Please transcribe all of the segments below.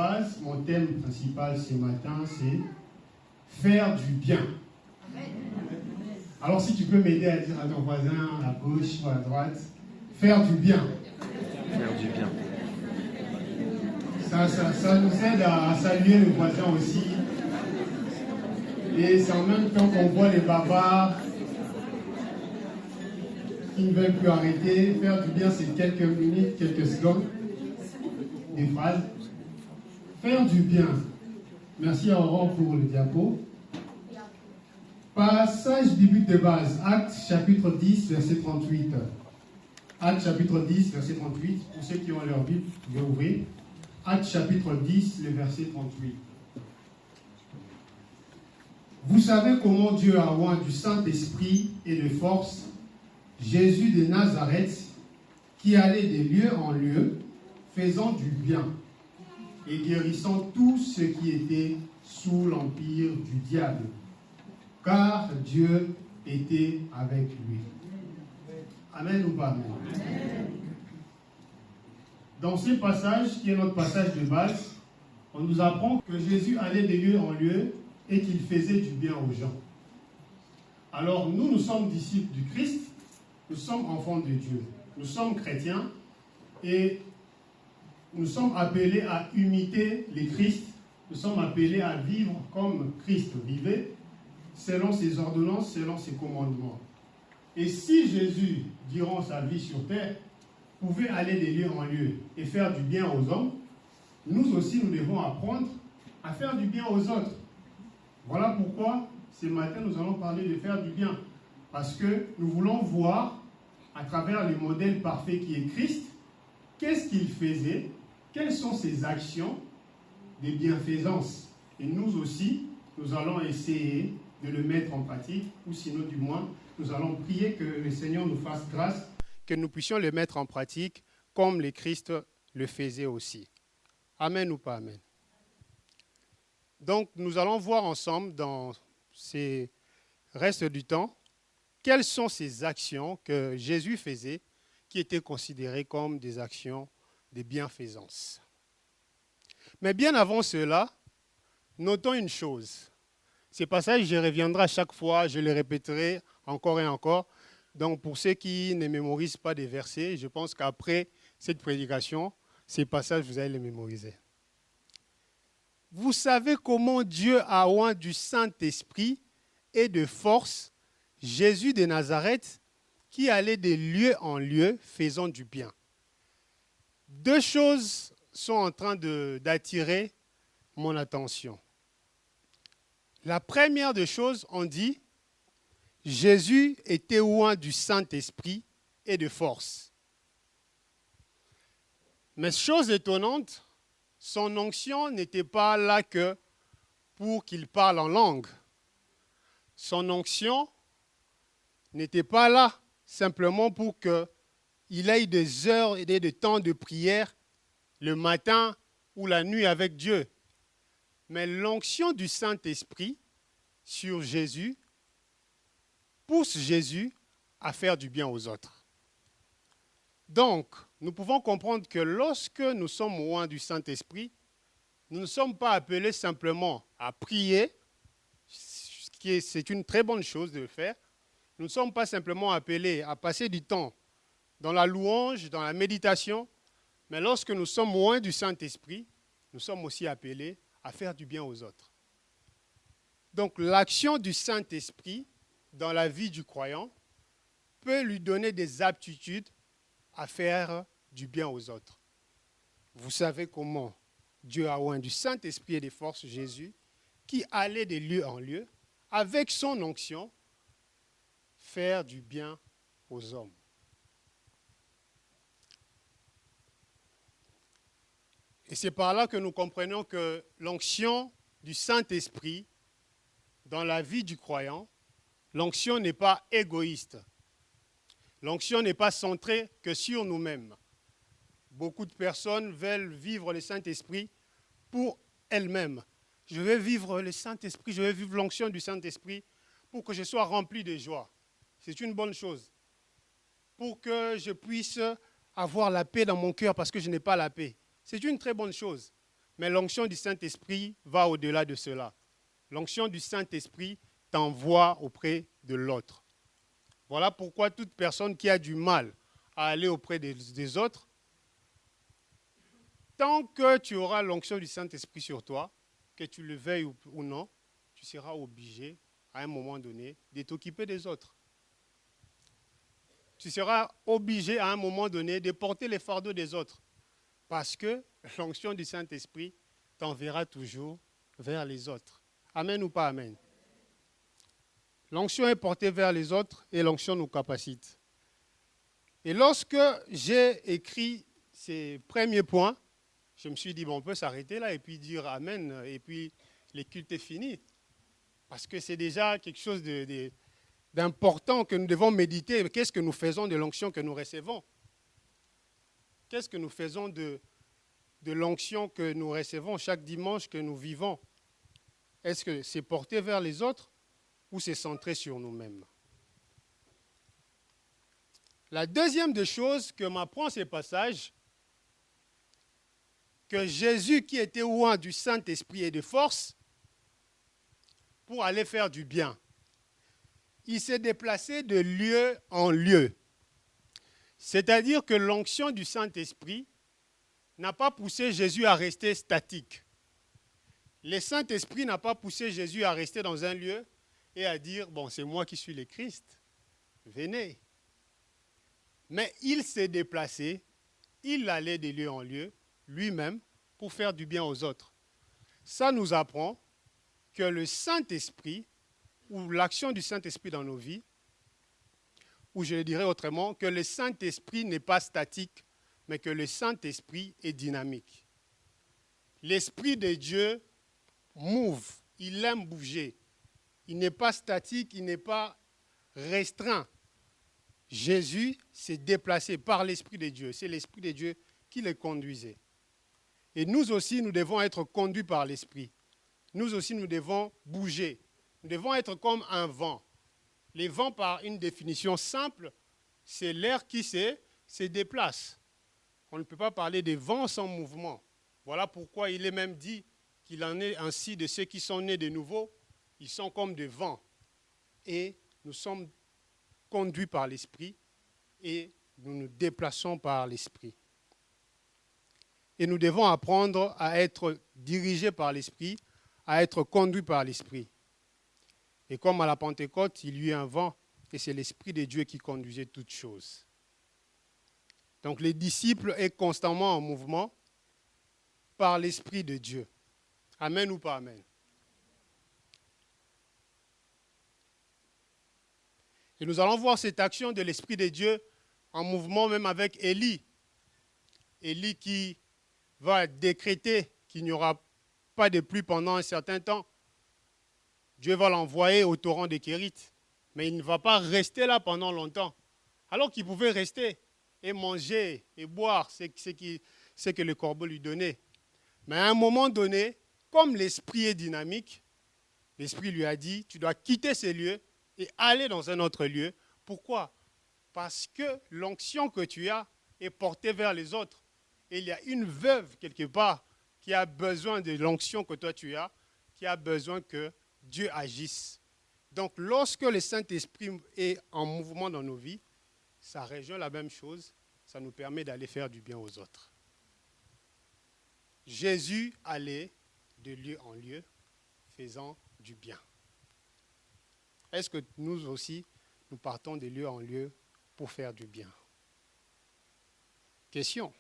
base, mon thème principal ce matin, c'est faire du bien. Alors si tu peux m'aider à dire à ton voisin, à gauche ou à droite, faire du bien. Faire du bien. Ça nous aide à saluer le voisin aussi. Et c'est en même temps qu'on voit les barbares qui ne veulent plus arrêter. Faire du bien, c'est quelques minutes, quelques secondes, des phrases. Faire du bien. Merci à Aurore pour le diapo. Passage biblique de base, Actes chapitre 10, verset 38. Actes chapitre 10, verset 38. Pour ceux qui ont leur Bible, vous pouvez ouvrir. Actes chapitre 10, le verset 38. Vous savez comment Dieu a oint du Saint-Esprit et de force Jésus de Nazareth, qui allait de lieu en lieu, faisant du bien et guérissant tous ceux qui étaient sous l'empire du diable, car Dieu était avec lui. Amen ou pas amen? Dans ce passage, qui est notre passage de base, on nous apprend que Jésus allait de lieu en lieu et qu'il faisait du bien aux gens. Alors nous sommes disciples du Christ, nous sommes enfants de Dieu, nous sommes chrétiens et nous sommes appelés à imiter le Christ, nous sommes appelés à vivre comme Christ vivait, selon ses ordonnances, selon ses commandements. Et si Jésus, durant sa vie sur terre, pouvait aller de lieu en lieu et faire du bien aux hommes, nous aussi nous devons apprendre à faire du bien aux autres. Voilà pourquoi ce matin nous allons parler de faire du bien. Parce que nous voulons voir à travers le modèle parfait qui est Christ, qu'est-ce qu'il faisait, quelles sont ses actions de bienfaisance. Et nous aussi, nous allons essayer de le mettre en pratique, ou sinon du moins, nous allons prier que le Seigneur nous fasse grâce, que nous puissions le mettre en pratique comme le Christ le faisait aussi. Amen ou pas amen? Donc, nous allons voir ensemble dans ces restes du temps, quelles sont ces actions que Jésus faisait qui étaient considérées comme des actions de bienfaisance. Mais bien avant cela, notons une chose. Ces passages, je reviendrai à chaque fois, je les répéterai encore et encore. Donc, pour ceux qui ne mémorisent pas des versets, je pense qu'après cette prédication, ces passages, vous allez les mémoriser. Vous savez comment Dieu a oint du Saint-Esprit et de force Jésus de Nazareth, qui allait de lieu en lieu faisant du bien. Deux choses sont en train d'attirer mon attention. La première des choses, on dit, Jésus était oint du Saint-Esprit et de force. Mais chose étonnante, son onction n'était pas là que pour qu'il parle en langue. Son onction n'était pas là simplement pour qu'il ait des heures et des temps de prière le matin ou la nuit avec Dieu. Mais l'onction du Saint-Esprit sur Jésus pousse Jésus à faire du bien aux autres. Donc, nous pouvons comprendre que lorsque nous sommes loin du Saint-Esprit, nous ne sommes pas appelés simplement à prier, c'est une très bonne chose de le faire. Nous ne sommes pas simplement appelés à passer du temps dans la louange, dans la méditation, mais lorsque nous sommes loin du Saint-Esprit, nous sommes aussi appelés à faire du bien aux autres. Donc l'action du Saint-Esprit dans la vie du croyant peut lui donner des aptitudes à faire du bien aux autres. Vous savez comment Dieu a oint du Saint-Esprit et des forces Jésus, qui allait de lieu en lieu, avec son onction, faire du bien aux hommes. Et c'est par là que nous comprenons que l'onction du Saint-Esprit dans la vie du croyant, l'onction n'est pas égoïste. L'onction n'est pas centrée que sur nous-mêmes. Beaucoup de personnes veulent vivre le Saint-Esprit pour elles-mêmes. Je veux vivre le Saint-Esprit, je veux vivre l'onction du Saint-Esprit pour que je sois rempli de joie. C'est une bonne chose. Pour que je puisse avoir la paix dans mon cœur parce que je n'ai pas la paix. C'est une très bonne chose. Mais l'onction du Saint-Esprit va au-delà de cela. L'onction du Saint-Esprit t'envoie auprès de l'autre. Voilà pourquoi toute personne qui a du mal à aller auprès des autres, tant que tu auras l'onction du Saint-Esprit sur toi, que tu le veuilles ou non, tu seras obligé, à un moment donné, de t'occuper des autres. Tu seras obligé, à un moment donné, de porter les fardeaux des autres. Parce que l'onction du Saint-Esprit t'enverra toujours vers les autres. Amen ou pas amen? L'onction est portée vers les autres et l'onction nous capacite. Et lorsque j'ai écrit ces premiers points, je me suis dit, bon, on peut s'arrêter là et puis dire amen, et puis le culte est fini. Parce que c'est déjà quelque chose d'important que nous devons méditer. Qu'est-ce que nous faisons de l'onction que nous recevons? Qu'est-ce que nous faisons de l'onction que nous recevons chaque dimanche que nous vivons? Est-ce que c'est porté vers les autres ou c'est centré sur nous-mêmes? La deuxième des choses que m'apprend ces passages, que Jésus qui était oint du Saint-Esprit et de force pour aller faire du bien, il s'est déplacé de lieu en lieu. C'est-à-dire que l'onction du Saint-Esprit n'a pas poussé Jésus à rester statique. Le Saint-Esprit n'a pas poussé Jésus à rester dans un lieu et à dire, bon, c'est moi qui suis le Christ, venez. Mais il s'est déplacé, il allait de lieu en lieu, lui-même, pour faire du bien aux autres. Ça nous apprend que le Saint-Esprit, ou l'action du Saint-Esprit dans nos vies, ou je le dirais autrement, que le Saint-Esprit n'est pas statique, mais que le Saint-Esprit est dynamique. L'Esprit de Dieu move, il aime bouger. Il n'est pas statique, il n'est pas restreint. Jésus s'est déplacé par l'Esprit de Dieu. C'est l'Esprit de Dieu qui le conduisait. Et nous aussi, nous devons être conduits par l'Esprit. Nous aussi, nous devons bouger. Nous devons être comme un vent. Les vents, par une définition simple, c'est l'air qui se déplace. On ne peut pas parler de vent sans mouvement. Voilà pourquoi il est même dit qu'il en est ainsi de ceux qui sont nés de nouveau. Ils sont comme des vents. Et nous sommes conduits par l'Esprit et nous nous déplaçons par l'Esprit. Et nous devons apprendre à être dirigés par l'Esprit, à être conduits par l'Esprit. Et comme à la Pentecôte, il y eut un vent, et c'est l'Esprit de Dieu qui conduisait toutes choses. Donc les disciples sont constamment en mouvement par l'Esprit de Dieu. Amen ou pas amen? Et nous allons voir cette action de l'Esprit de Dieu en mouvement même avec Élie. Élie qui va décréter qu'il n'y aura pas de pluie pendant un certain temps. Dieu va l'envoyer au torrent de Kérit. Mais il ne va pas rester là pendant longtemps. Alors qu'il pouvait rester et manger et boire ce que le corbeau lui donnait. Mais à un moment donné, comme l'Esprit est dynamique, l'Esprit lui a dit, tu dois quitter ces lieux et aller dans un autre lieu. Pourquoi? Parce que l'onction que tu as est portée vers les autres. Et il y a une veuve quelque part qui a besoin de l'onction que toi tu as, qui a besoin que Dieu agisse. Donc lorsque le Saint-Esprit est en mouvement dans nos vies, ça rejoint la même chose, ça nous permet d'aller faire du bien aux autres. Jésus allait de lieu en lieu, faisant du bien. Est-ce que nous aussi, nous partons de lieu en lieu pour faire du bien? Question.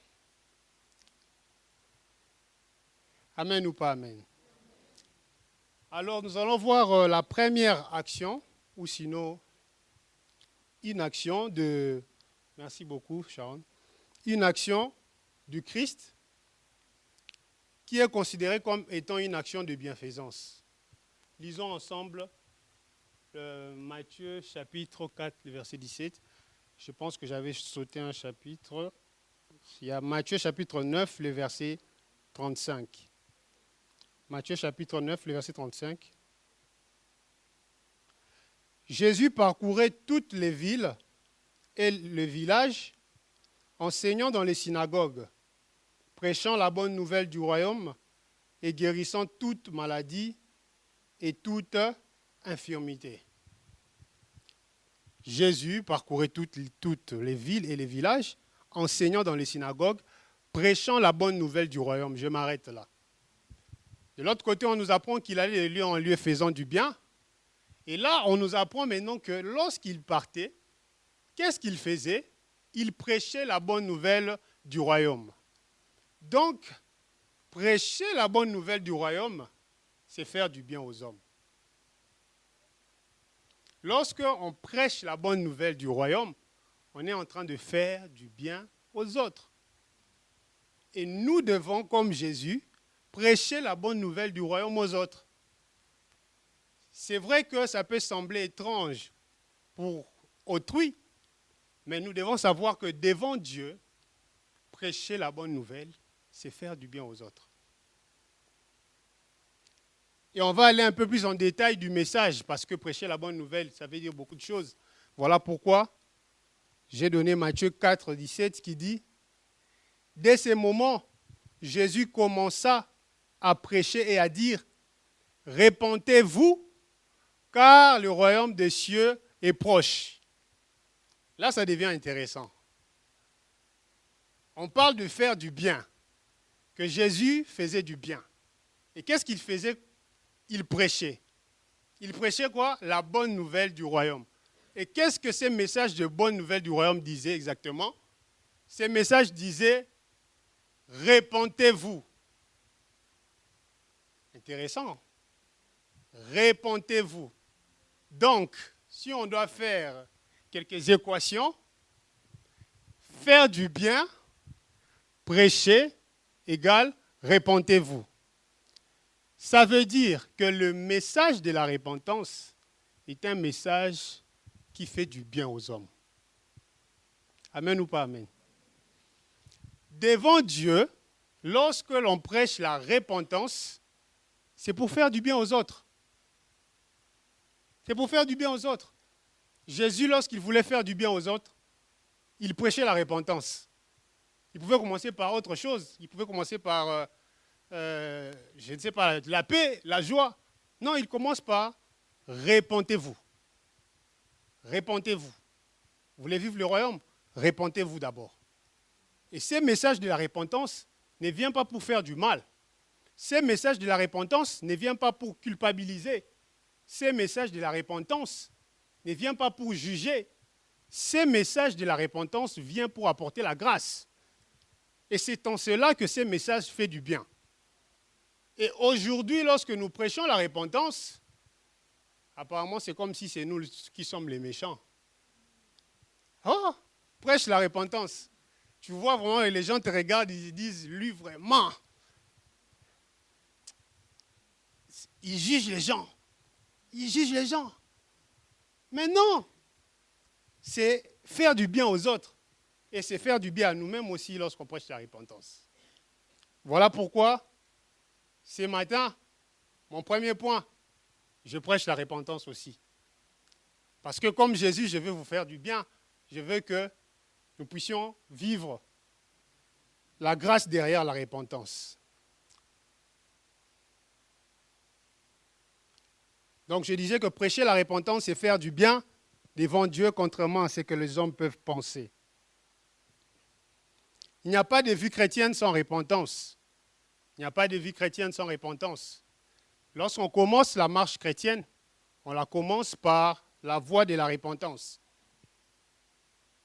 Amen ou pas amen? Alors, nous allons voir la première action, ou sinon, inaction de... Merci beaucoup, Sharon. Une action du Christ qui est considérée comme étant une action de bienfaisance. Lisons ensemble Matthieu chapitre 4, le verset 17. Je pense que j'avais sauté un chapitre. Il y a Matthieu chapitre 9, le verset 35. Matthieu chapitre 9, le verset 35. Jésus parcourait toutes les villes et les villages, enseignant dans les synagogues, prêchant la bonne nouvelle du royaume et guérissant toute maladie et toute infirmité. Jésus parcourait toutes les villes et les villages, enseignant dans les synagogues, prêchant la bonne nouvelle du royaume. Je m'arrête là. De l'autre côté, on nous apprend qu'il allait de lieu en lieu faisant du bien. Et là, on nous apprend maintenant que lorsqu'il partait, qu'est-ce qu'il faisait? Il prêchait la bonne nouvelle du royaume. Donc, prêcher la bonne nouvelle du royaume, c'est faire du bien aux hommes. Lorsqu'on prêche la bonne nouvelle du royaume, on est en train de faire du bien aux autres. Et nous devons, comme Jésus, prêcher la bonne nouvelle du royaume aux autres. C'est vrai que ça peut sembler étrange pour autrui, mais nous devons savoir que devant Dieu, prêcher la bonne nouvelle, c'est faire du bien aux autres. Et on va aller un peu plus en détail du message, parce que prêcher la bonne nouvelle, ça veut dire beaucoup de choses. Voilà pourquoi j'ai donné Matthieu 4, 17 qui dit « Dès ces moments, Jésus commença à prêcher et à dire « Répentez-vous, car le royaume des cieux est proche. » Là, ça devient intéressant. On parle de faire du bien, que Jésus faisait du bien. Et qu'est-ce qu'il faisait? Il prêchait. Il prêchait quoi? La bonne nouvelle du royaume. Et qu'est-ce que ces messages de bonne nouvelle du royaume disaient exactement? Ces messages disaient « Répentez-vous ». Intéressant. Répentez-vous. Donc, si on doit faire quelques équations, faire du bien, prêcher, égale répentez-vous. Ça veut dire que le message de la repentance est un message qui fait du bien aux hommes. Amen ou pas amen? Devant Dieu, lorsque l'on prêche la repentance, c'est pour faire du bien aux autres. C'est pour faire du bien aux autres. Jésus, lorsqu'il voulait faire du bien aux autres, il prêchait la repentance. Il pouvait commencer par autre chose. Il pouvait commencer par, je ne sais pas, la paix, la joie. Non, il commence par « Répentez-vous ». Répentez-vous. Vous voulez vivre le royaume? Répentez-vous d'abord. Et ces messages de la repentance ne viennent pas pour faire du mal. Ces messages de la repentance ne viennent pas pour culpabiliser. Ces messages de la repentance ne viennent pas pour juger. Ces messages de la repentance viennent pour apporter la grâce. Et c'est en cela que ces messages font du bien. Et aujourd'hui, lorsque nous prêchons la repentance, apparemment c'est comme si c'est nous qui sommes les méchants. Oh, prêche la repentance. Tu vois vraiment, les gens te regardent, ils disent, lui vraiment, il juge les gens. Il juge les gens. Mais non, c'est faire du bien aux autres. Et c'est faire du bien à nous-mêmes aussi lorsqu'on prêche la repentance. Voilà pourquoi, ce matin, mon premier point, je prêche la repentance aussi. Parce que comme Jésus, je veux vous faire du bien. Je veux que nous puissions vivre la grâce derrière la repentance. Donc je disais que prêcher la repentance, c'est faire du bien devant Dieu, contrairement à ce que les hommes peuvent penser. Il n'y a pas de vie chrétienne sans repentance. Il n'y a pas de vie chrétienne sans repentance. Lorsqu'on commence la marche chrétienne, on la commence par la voie de la repentance.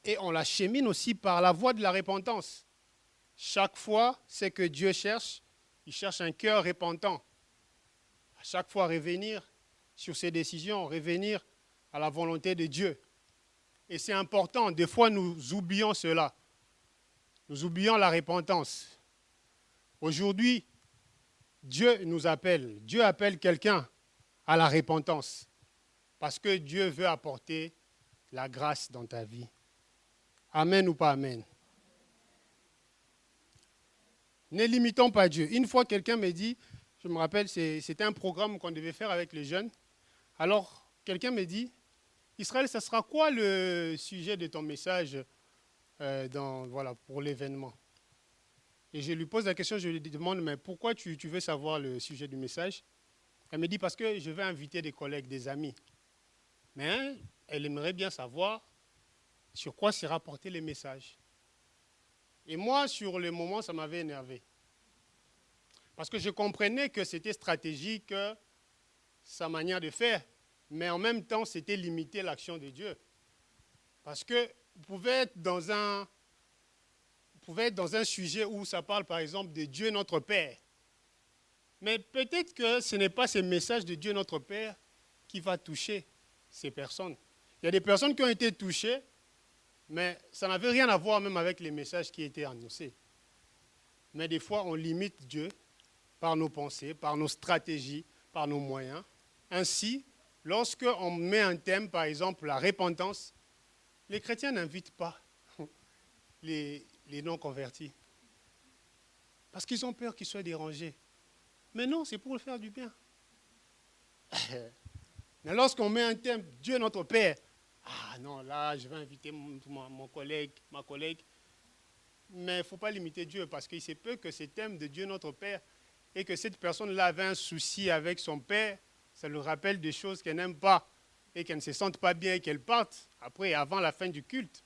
Et on la chemine aussi par la voie de la repentance. Chaque fois, c'est que Dieu cherche, il cherche un cœur repentant. À chaque fois, revenir sur ses décisions, revenir à la volonté de Dieu. Et c'est important, des fois nous oublions cela. Nous oublions la repentance. Aujourd'hui, Dieu nous appelle. Dieu appelle quelqu'un à la repentance. Parce que Dieu veut apporter la grâce dans ta vie. Amen ou pas amen? Ne limitons pas Dieu. Une fois, quelqu'un me dit, je me rappelle, c'était un programme qu'on devait faire avec les jeunes. Alors, quelqu'un me dit, Israël, ça sera quoi le sujet de ton message pour l'événement? Et je lui pose la question, je lui demande, mais pourquoi tu veux savoir le sujet du message? Elle me dit, parce que je vais inviter des collègues, des amis. Mais hein, elle aimerait bien savoir sur quoi sera porté le message. Et moi, sur le moment, ça m'avait énervé. Parce que je comprenais que c'était stratégique, sa manière de faire, mais en même temps, c'était limiter l'action de Dieu. Parce que vous pouvez être dans un sujet où ça parle, par exemple, de Dieu notre Père. Mais peut-être que ce n'est pas ce message de Dieu notre Père qui va toucher ces personnes. Il y a des personnes qui ont été touchées, mais ça n'avait rien à voir même avec les messages qui étaient annoncés. Mais des fois, on limite Dieu par nos pensées, par nos stratégies, par nos moyens. Ainsi, lorsqu'on met un thème, par exemple la repentance, les chrétiens n'invitent pas les non-convertis. Parce qu'ils ont peur qu'ils soient dérangés. Mais non, c'est pour le faire du bien. Mais lorsqu'on met un thème, Dieu notre Père, ah non, là, je vais inviter mon collègue, ma collègue. Mais il ne faut pas limiter Dieu, parce qu'il se peut que ce thème de Dieu notre Père, et que cette personne-là avait un souci avec son Père, ça lui rappelle des choses qu'elle n'aime pas, et qu'elle ne se sente pas bien, et qu'elle parte après, avant la fin du culte.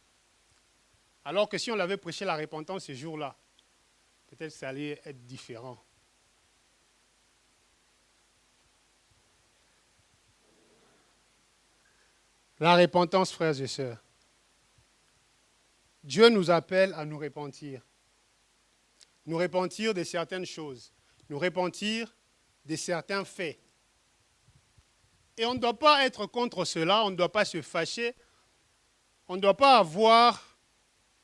Alors que si on l'avait prêché la repentance ce jour-là, peut-être que ça allait être différent. La repentance, frères et sœurs. Dieu nous appelle à nous repentir. Nous repentir de certaines choses. Nous repentir de certains faits. Et on ne doit pas être contre cela, on ne doit pas se fâcher. On ne doit pas avoir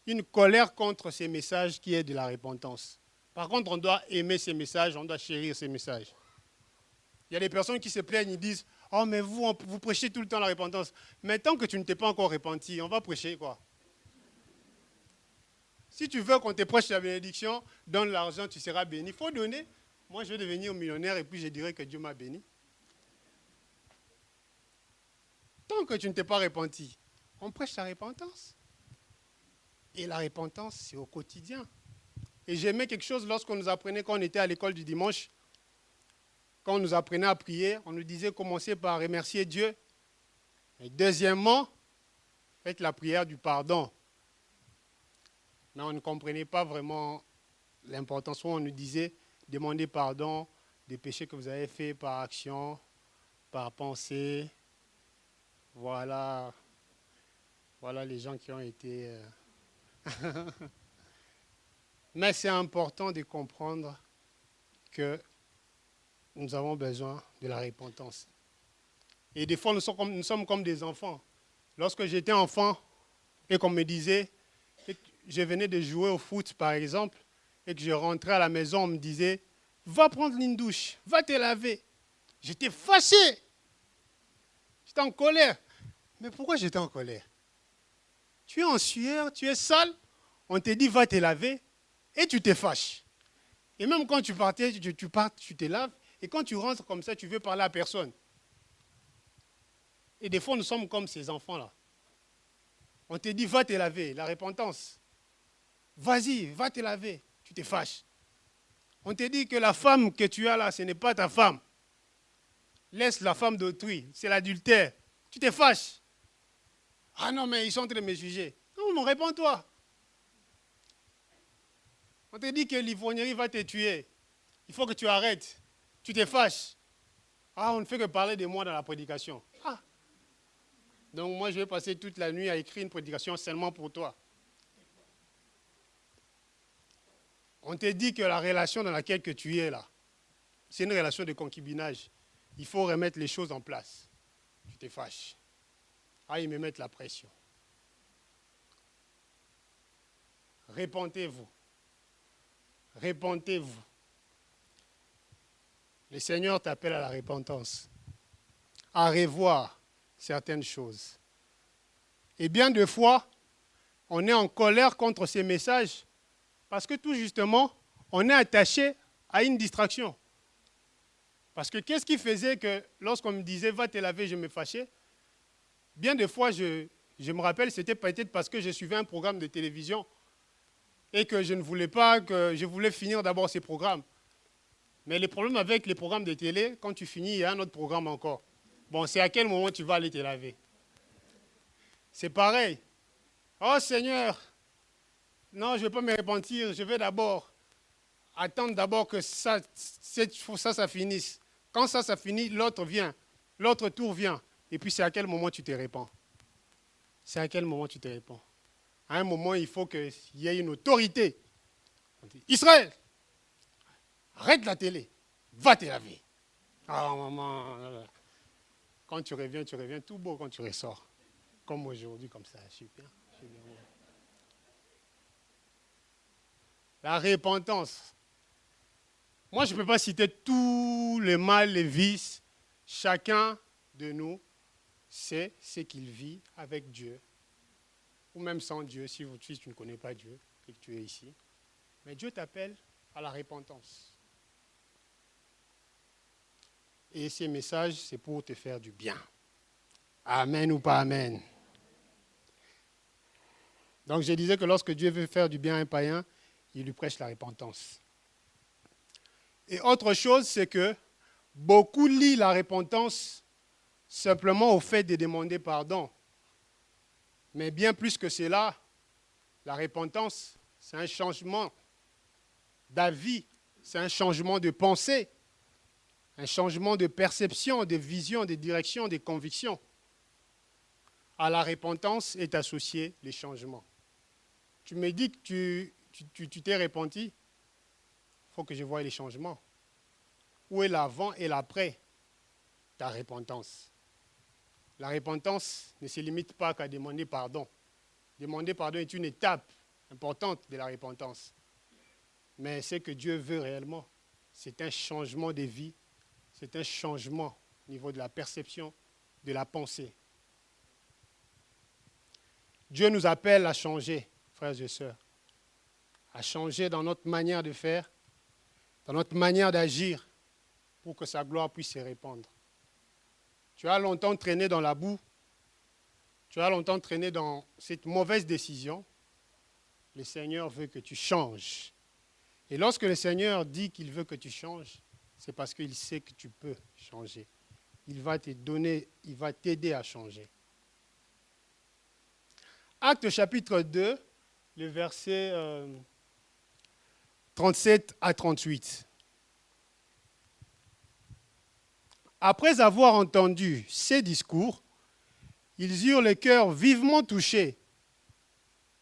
une colère contre ces messages qui est de la repentance. Par contre, on doit aimer ces messages, on doit chérir ces messages. Il y a des personnes qui se plaignent, ils disent « Oh, mais vous prêchez tout le temps la repentance. Mais tant que tu ne t'es pas encore repenti, on va prêcher quoi ?» Si tu veux qu'on te prêche la bénédiction, donne l'argent, tu seras béni. Il faut donner. Moi, je vais devenir millionnaire et puis je dirai que Dieu m'a béni. Tant que tu ne t'es pas repenti, on prêche la repentance. Et la repentance, c'est au quotidien. Et j'aimais quelque chose lorsqu'on nous apprenait, quand on était à l'école du dimanche, quand on nous apprenait à prier, on nous disait commencer par remercier Dieu. Et deuxièmement, faites la prière du pardon. Mais on ne comprenait pas vraiment l'importance. On nous disait demandez pardon des péchés que vous avez faits par action, par pensée. Voilà les gens qui ont été... Mais c'est important de comprendre que nous avons besoin de la repentance. Et des fois, nous sommes comme des enfants. Lorsque j'étais enfant et qu'on me disait, je venais de jouer au foot par exemple, et que je rentrais à la maison, on me disait, va prendre une douche, va te laver. J'étais fâché. J'étais en colère. Mais pourquoi j'étais en colère? Tu es en sueur, tu es sale, on te dit va te laver et tu te fâches. Et même quand tu partais, tu pars, tu te laves, et quand tu rentres comme ça, tu veux parler à personne. Et des fois, nous sommes comme ces enfants-là. On te dit va te laver, la repentance. Vas-y, va te laver, tu te fâches. On te dit que la femme que tu as là, ce n'est pas ta femme. Laisse la femme d'autrui, c'est l'adultère. Tu te fâches. Ah non, mais ils sont en train de me juger. Non, mais réponds-toi. On te dit que l'ivrognerie va te tuer. Il faut que tu arrêtes. Tu te fâches. Ah, on ne fait que parler de moi dans la prédication. Ah. Donc moi, je vais passer toute la nuit à écrire une prédication seulement pour toi. On te dit que la relation dans laquelle que tu es là, c'est une relation de concubinage. Il faut remettre les choses en place. Tu te fâches. Ah, ils me mettent la pression. Repentez-vous. Repentez-vous. Le Seigneur t'appelle à la repentance, à revoir certaines choses. Et bien de fois, on est en colère contre ces messages parce que tout justement, on est attaché à une distraction. Parce que qu'est-ce qui faisait que lorsqu'on me disait « va te laver », je me fâchais. Bien des fois, je me rappelle, c'était peut-être parce que je suivais un programme de télévision et que je ne voulais pas, que je voulais finir d'abord ces programmes. Mais le problème avec les programmes de télé, quand tu finis, il y a un autre programme encore. Bon, c'est à quel moment tu vas aller te laver? C'est pareil. Oh Seigneur, non, je ne vais pas me repentir, je vais d'abord attendre d'abord que ça finisse. Quand ça finit, l'autre vient, l'autre tour vient. Et puis c'est à quel moment tu te répands? C'est à quel moment tu te répands? À un moment, il faut qu'il y ait une autorité. On dit, Israël, arrête la télé, va te laver. Ah maman, quand tu reviens tout beau quand tu ressors. Comme aujourd'hui, comme ça, super. La repentance. Moi, je ne peux pas citer tous les mal, les vices. Chacun de nous sait ce qu'il vit avec Dieu. Ou même sans Dieu, si tu ne connais pas Dieu et que tu es ici. Mais Dieu t'appelle à la repentance. Et ces messages, c'est pour te faire du bien. Amen ou pas amen. Donc je disais que lorsque Dieu veut faire du bien à un païen, il lui prêche la repentance. Et autre chose, c'est que beaucoup lient la repentance simplement au fait de demander pardon. Mais bien plus que cela, la repentance, c'est un changement d'avis, c'est un changement de pensée, un changement de perception, de vision, de direction, de conviction. À la repentance est associé les changements. Tu me dis que tu t'es repenti, il faut que je voie les changements. Où est l'avant et l'après ta repentance? La repentance ne se limite pas qu'à demander pardon. Demander pardon est une étape importante de la repentance. Mais ce que Dieu veut réellement, c'est un changement de vie, c'est un changement au niveau de la perception, de la pensée. Dieu nous appelle à changer, frères et sœurs, à changer dans notre manière de faire, dans notre manière d'agir, pour que sa gloire puisse se répandre. Tu as longtemps traîné dans la boue, tu as longtemps traîné dans cette mauvaise décision. Le Seigneur veut que tu changes. Et lorsque le Seigneur dit qu'il veut que tu changes, c'est parce qu'il sait que tu peux changer. Il va te donner, il va t'aider à changer. Actes chapitre 2, le verset 37 à 38. Après avoir entendu ces discours, ils eurent le cœur vivement touché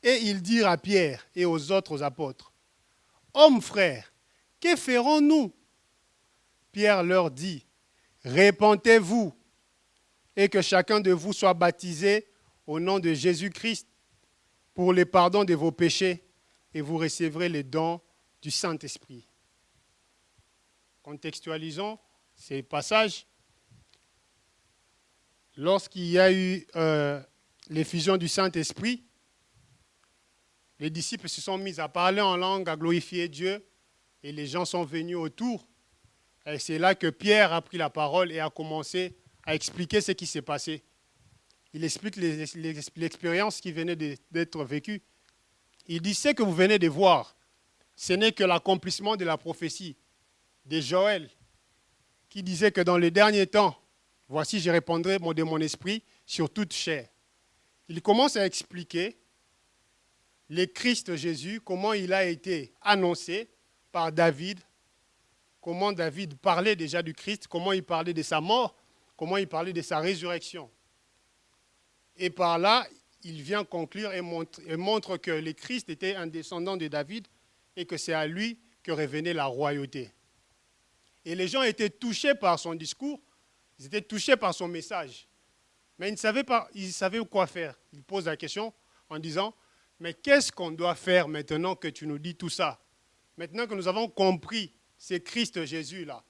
et ils dirent à Pierre et aux autres apôtres, « Hommes frères, que ferons-nous » Pierre leur dit, « Repentez-vous et que chacun de vous soit baptisé au nom de Jésus-Christ pour le pardon de vos péchés et vous recevrez les dons du Saint-Esprit. » Contextualisons ces passages. Lorsqu'il y a eu l'effusion du Saint-Esprit, les disciples se sont mis à parler en langue, à glorifier Dieu, et les gens sont venus autour. Et c'est là que Pierre a pris la parole et a commencé à expliquer ce qui s'est passé. Il explique l'expérience qui venait d'être vécue. Il dit, ce que vous venez de voir, ce n'est que l'accomplissement de la prophétie de Joël, qui disait que dans les derniers temps, voici, je répandrai de mon esprit sur toute chair. Il commence à expliquer le Christ Jésus, comment il a été annoncé par David, comment David parlait déjà du Christ, comment il parlait de sa mort, comment il parlait de sa résurrection. Et par là, il vient conclure et montre que le Christ était un descendant de David et que c'est à lui que revenait la royauté. Et les gens étaient touchés par son discours, ils étaient touchés par son message. Mais ils ne savaient pas, ils savaient quoi faire. Ils posent la question en disant, mais qu'est-ce qu'on doit faire maintenant que tu nous dis tout ça? Maintenant que nous avons compris, c'est Christ Jésus-là.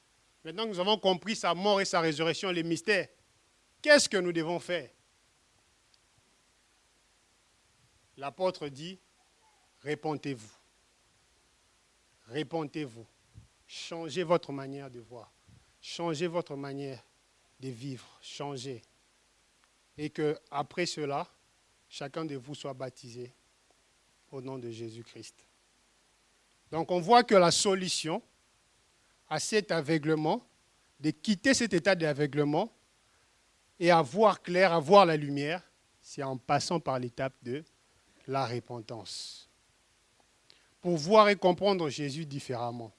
Maintenant que nous avons compris sa mort et sa résurrection, les mystères, qu'est-ce que nous devons faire? L'apôtre dit, repentez-vous. Repentez-vous. Changez votre manière de voir. Changez votre manière de vivre. Changez. Et qu'après cela, chacun de vous soit baptisé au nom de Jésus-Christ. Donc on voit que la solution à cet aveuglement, de quitter cet état d'aveuglement et à voir clair, à voir la lumière, c'est en passant par l'étape de la repentance. Pour voir et comprendre Jésus différemment.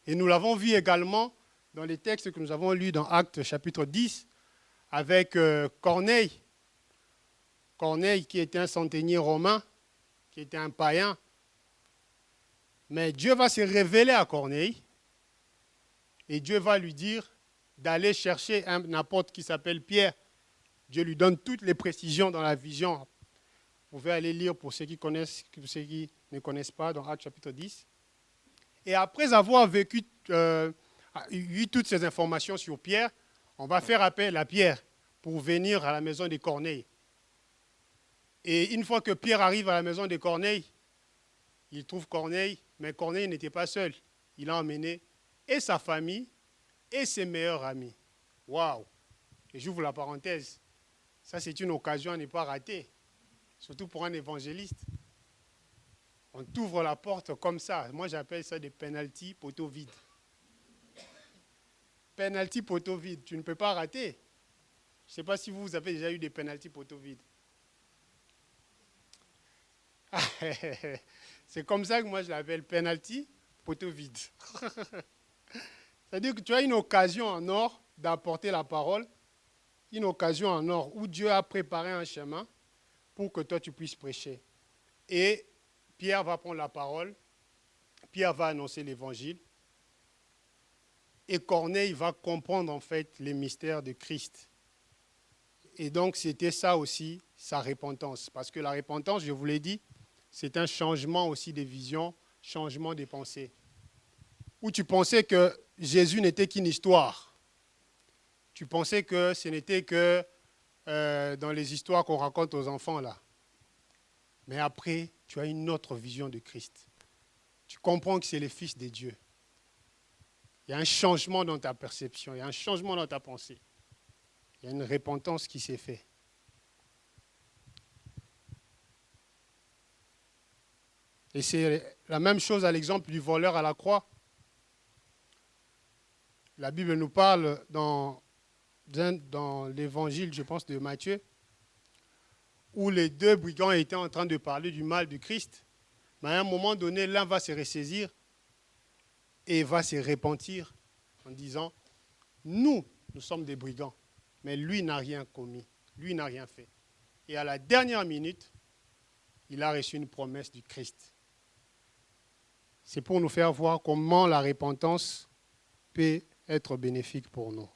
Et nous l'avons vu également dans les textes que nous avons lus dans Actes chapitre 10 avec Corneille. Corneille qui était un centenier romain, qui était un païen. Mais Dieu va se révéler à Corneille et Dieu va lui dire d'aller chercher un apôtre qui s'appelle Pierre. Dieu lui donne toutes les précisions dans la vision. Vous pouvez aller lire pour ceux qui connaissent, pour ceux qui ne connaissent pas dans Actes chapitre 10. Et après avoir eu toutes ces informations sur Pierre, on va faire appel à Pierre pour venir à la maison de Corneille. Et une fois que Pierre arrive à la maison de Corneille, il trouve Corneille, mais Corneille n'était pas seul. Il a emmené et sa famille et ses meilleurs amis. Waouh! Et j'ouvre la parenthèse. Ça, c'est une occasion à ne pas rater, surtout pour un évangéliste. On t'ouvre la porte comme ça. Moi, j'appelle ça des penalty poteau vide. Penalty poteau vide, tu ne peux pas rater. Je ne sais pas si vous avez déjà eu des penalty poteau vide. C'est comme ça que moi je l'appelle, penalty poteau vide. C'est-à-dire que tu as une occasion en or d'apporter la parole, une occasion en or où Dieu a préparé un chemin pour que toi tu puisses prêcher. Et Pierre va prendre la parole, Pierre va annoncer l'évangile, et Corneille va comprendre en fait les mystères de Christ. Et donc c'était ça aussi, sa repentance. Parce que la repentance, je vous l'ai dit, c'est un changement aussi de vision, changement de pensée. Où tu pensais que Jésus n'était qu'une histoire. Tu pensais que ce n'était que dans les histoires qu'on raconte aux enfants là. Mais après, tu as une autre vision de Christ. Tu comprends que c'est le Fils de Dieu. Il y a un changement dans ta perception, il y a un changement dans ta pensée. Il y a une repentance qui s'est faite. Et c'est la même chose à l'exemple du voleur à la croix. La Bible nous parle dans l'évangile, je pense, de Matthieu, où les deux brigands étaient en train de parler du mal du Christ. Mais à un moment donné, l'un va se ressaisir et va se repentir en disant, nous sommes des brigands, mais lui n'a rien commis, lui n'a rien fait. Et à la dernière minute, il a reçu une promesse du Christ. C'est pour nous faire voir comment la repentance peut être bénéfique pour nous.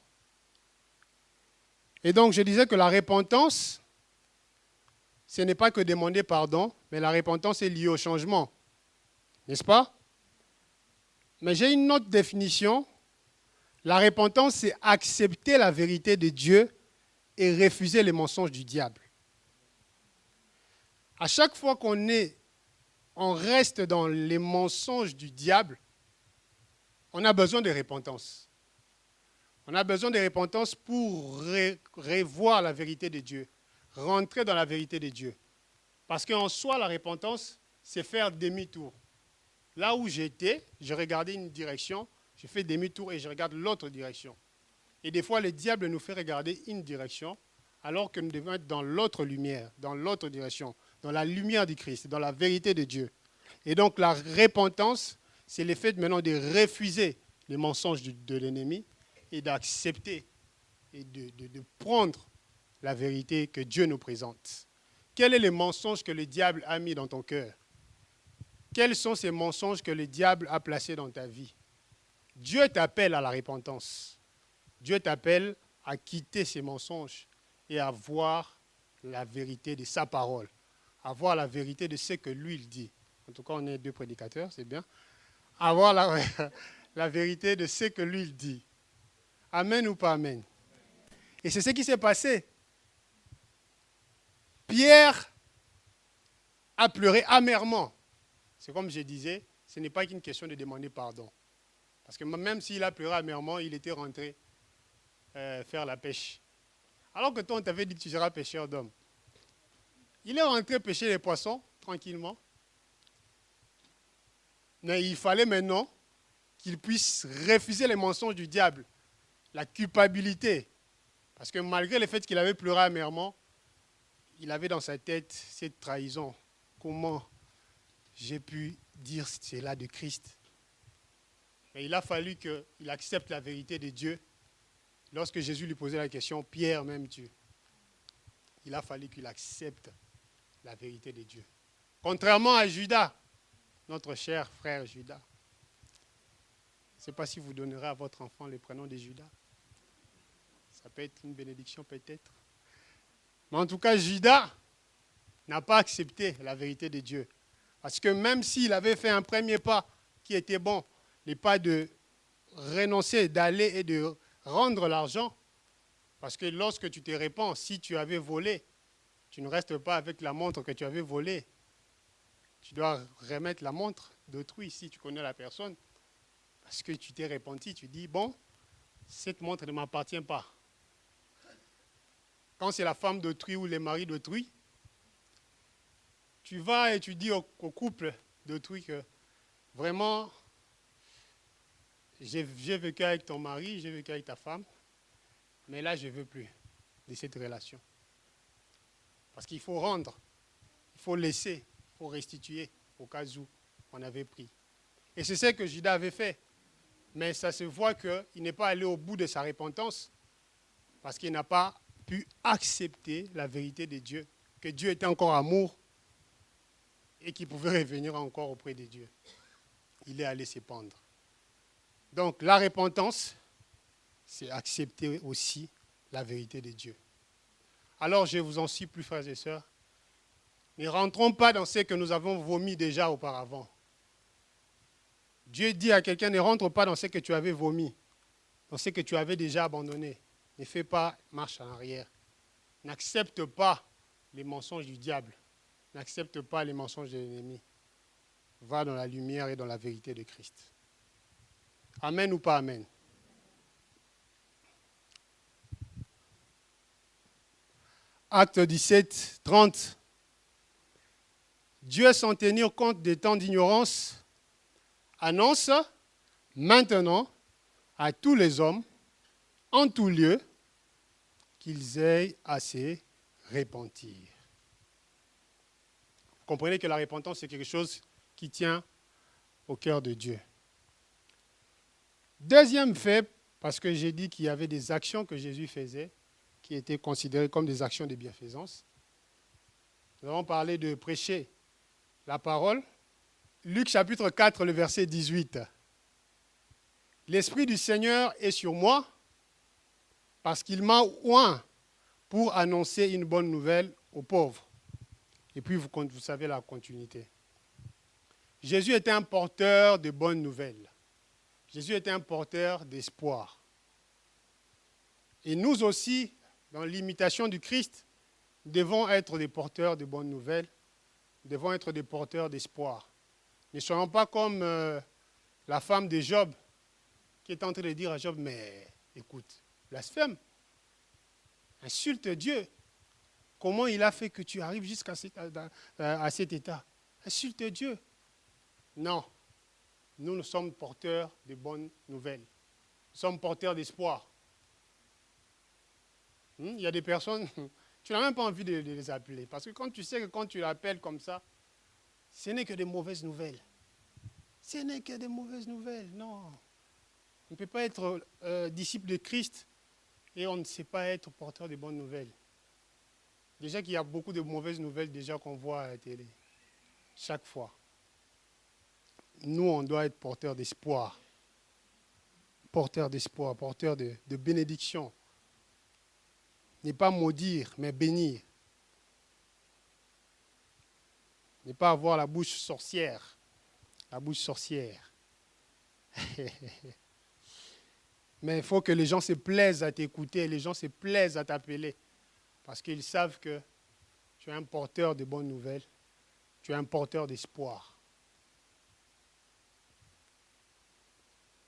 Et donc, je disais que la repentance, ce n'est pas que demander pardon, mais la repentance est liée au changement. N'est-ce pas? Mais j'ai une autre définition. La repentance, c'est accepter la vérité de Dieu et refuser les mensonges du diable. À chaque fois on reste dans les mensonges du diable, on a besoin de repentance. On a besoin de repentance pour revoir la vérité de Dieu, rentrer dans la vérité de Dieu. Parce qu'en soi, la repentance, c'est faire demi-tour. Là où j'étais, je regardais une direction, je fais demi-tour et je regarde l'autre direction. Et des fois, le diable nous fait regarder une direction, alors que nous devons être dans l'autre lumière, dans l'autre direction, dans la lumière du Christ, dans la vérité de Dieu. Et donc, la repentance, c'est le fait maintenant de refuser les mensonges de l'ennemi et d'accepter et de prendre la vérité que Dieu nous présente. Quel est le mensonge que le diable a mis dans ton cœur? Quels sont ces mensonges que le diable a placés dans ta vie? Dieu t'appelle à la repentance. Dieu t'appelle à quitter ces mensonges et à voir la vérité de sa parole, à voir la vérité de ce que lui il dit. En tout cas, on est deux prédicateurs, c'est bien. À voir la vérité de ce que lui il dit. Amen ou pas amen? Et c'est ce qui s'est passé. Pierre a pleuré amèrement. C'est comme je disais, ce n'est pas qu'une question de demander pardon. Parce que même s'il a pleuré amèrement, il était rentré faire la pêche. Alors que toi, on t'avait dit que tu seras pêcheur d'hommes. Il est rentré pêcher les poissons, tranquillement. Mais il fallait maintenant qu'il puisse refuser les mensonges du diable, la culpabilité. Parce que malgré le fait qu'il avait pleuré amèrement, il avait dans sa tête cette trahison. Comment j'ai pu dire cela de Christ? Mais il a fallu qu'il accepte la vérité de Dieu. Lorsque Jésus lui posait la question, Pierre m'aimes-tu? Il a fallu qu'il accepte la vérité de Dieu. Contrairement à Judas, notre cher frère Judas. Je ne sais pas si vous donnerez à votre enfant le prénom de Judas. Ça peut être une bénédiction peut-être. Mais en tout cas, Judas n'a pas accepté la vérité de Dieu. Parce que même s'il avait fait un premier pas qui était bon, les pas de renoncer, d'aller et de rendre l'argent, parce que lorsque tu te répands, si tu avais volé, tu ne restes pas avec la montre que tu avais volée. Tu dois remettre la montre d'autrui si tu connais la personne. Parce que tu t'es repenti, tu dis, bon, cette montre ne m'appartient pas. Quand c'est la femme d'autrui ou le mari d'autrui, tu vas et tu dis au couple d'autrui que vraiment, j'ai vécu avec ton mari, j'ai vécu avec ta femme, mais là, je ne veux plus de cette relation. Parce qu'il faut rendre, il faut laisser, il faut restituer au cas où on avait pris. Et c'est ce que Judas avait fait. Mais ça se voit qu'il n'est pas allé au bout de sa repentance parce qu'il n'a pas pu accepter la vérité de Dieu, que Dieu était encore amour et qu'il pouvait revenir encore auprès de Dieu. Il est allé se pendre. Donc la repentance, c'est accepter aussi la vérité de Dieu. Alors je vous en supplie, frères et sœurs, ne rentrons pas dans ce que nous avons vomi déjà auparavant. Dieu dit à quelqu'un, ne rentre pas dans ce que tu avais vomi, dans ce que tu avais déjà abandonné. Ne fais pas marche en arrière. N'accepte pas les mensonges du diable. N'accepte pas les mensonges de l'ennemi. Va dans la lumière et dans la vérité de Christ. Amen ou pas amen? Acte 17, 30. Dieu, sans tenir compte des temps d'ignorance, annonce maintenant à tous les hommes, en tout lieu, qu'ils aient à se repentir. Vous comprenez que la repentance, c'est quelque chose qui tient au cœur de Dieu. Deuxième fait, parce que j'ai dit qu'il y avait des actions que Jésus faisait, qui étaient considérées comme des actions de bienfaisance. Nous avons parlé de prêcher la parole. Luc chapitre 4, le verset 18. L'Esprit du Seigneur est sur moi parce qu'il m'a oint pour annoncer une bonne nouvelle aux pauvres. Et puis vous savez la continuité. Jésus était un porteur de bonnes nouvelles. Jésus était un porteur d'espoir. Et nous aussi, dans l'imitation du Christ, devons être des porteurs de bonnes nouvelles, devons être des porteurs d'espoir. Ne soyons pas comme la femme de Job qui est en train de dire à Job, mais écoute, blasphème, insulte Dieu. Comment il a fait que tu arrives jusqu'à cet état? Insulte Dieu. Non, nous sommes porteurs de bonnes nouvelles. Nous sommes porteurs d'espoir. Il y a des personnes, tu n'as même pas envie de les appeler. Parce que quand tu sais que quand tu l'appelles comme ça, ce n'est que des mauvaises nouvelles. Ce n'est que des mauvaises nouvelles, non. On ne peut pas être disciple de Christ et on ne sait pas être porteur de bonnes nouvelles. Déjà qu'il y a beaucoup de mauvaises nouvelles déjà qu'on voit à la télé, chaque fois. Nous, on doit être porteur d'espoir. Porteur d'espoir, porteur de bénédiction. Ne pas maudire, mais bénir. Ne pas avoir la bouche sorcière. La bouche sorcière. Mais il faut que les gens se plaisent à t'écouter, les gens se plaisent à t'appeler. Parce qu'ils savent que tu es un porteur de bonnes nouvelles, tu es un porteur d'espoir.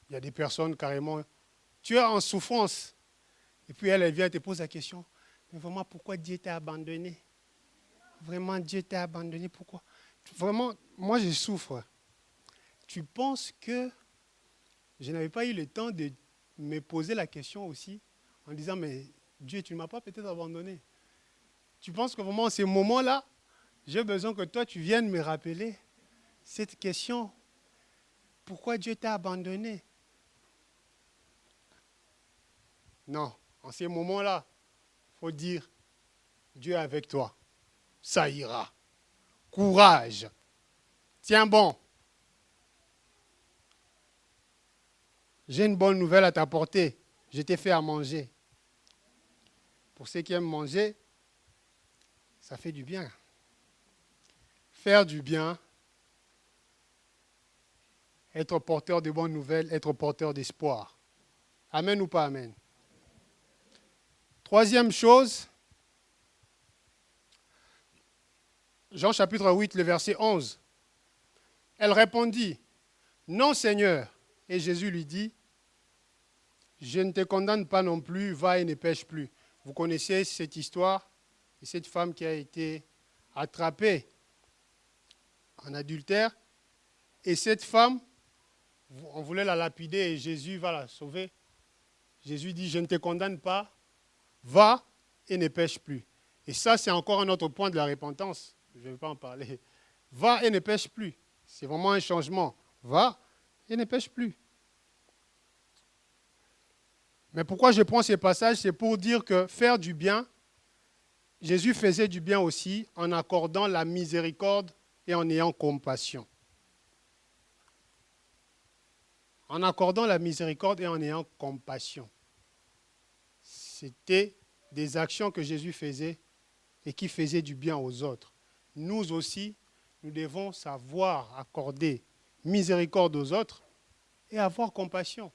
Il y a des personnes carrément, tu es en souffrance. Et puis elle vient te poser la question, mais vraiment pourquoi Dieu t'a abandonné? Vraiment Dieu t'a abandonné, pourquoi? Vraiment, moi je souffre. tu penses que je n'avais pas eu le temps de me poser la question aussi en disant, mais Dieu, tu ne m'as pas peut-être abandonné. Tu penses que vraiment, en ces moments-là, j'ai besoin que toi, tu viennes me rappeler cette question. Pourquoi Dieu t'a abandonné? Non, en ces moments-là, il faut dire, Dieu est avec toi. Ça ira. Courage. Tiens bon. J'ai une bonne nouvelle à t'apporter. Je t'ai fait à manger. Pour ceux qui aiment manger, ça fait du bien. Faire du bien, être porteur de bonnes nouvelles, être porteur d'espoir. Amen ou pas amen? Troisième chose, Jean chapitre 8, le verset 11. Elle répondit, non Seigneur. Et Jésus lui dit, je ne te condamne pas non plus, va et ne pêche plus. Vous connaissez cette histoire de cette femme qui a été attrapée en adultère. Et cette femme, on voulait la lapider et Jésus va la sauver. Jésus dit, je ne te condamne pas, va et ne pêche plus. Et ça, c'est encore un autre point de la repentance. Je ne vais pas en parler. Va et ne pêche plus. C'est vraiment un changement. Va et ne pêche plus. Mais pourquoi je prends ces passages? C'est pour dire que faire du bien, Jésus faisait du bien aussi en accordant la miséricorde et en ayant compassion. En accordant la miséricorde et en ayant compassion. C'était des actions que Jésus faisait et qui faisaient du bien aux autres. Nous aussi, nous devons savoir accorder miséricorde aux autres et avoir compassion.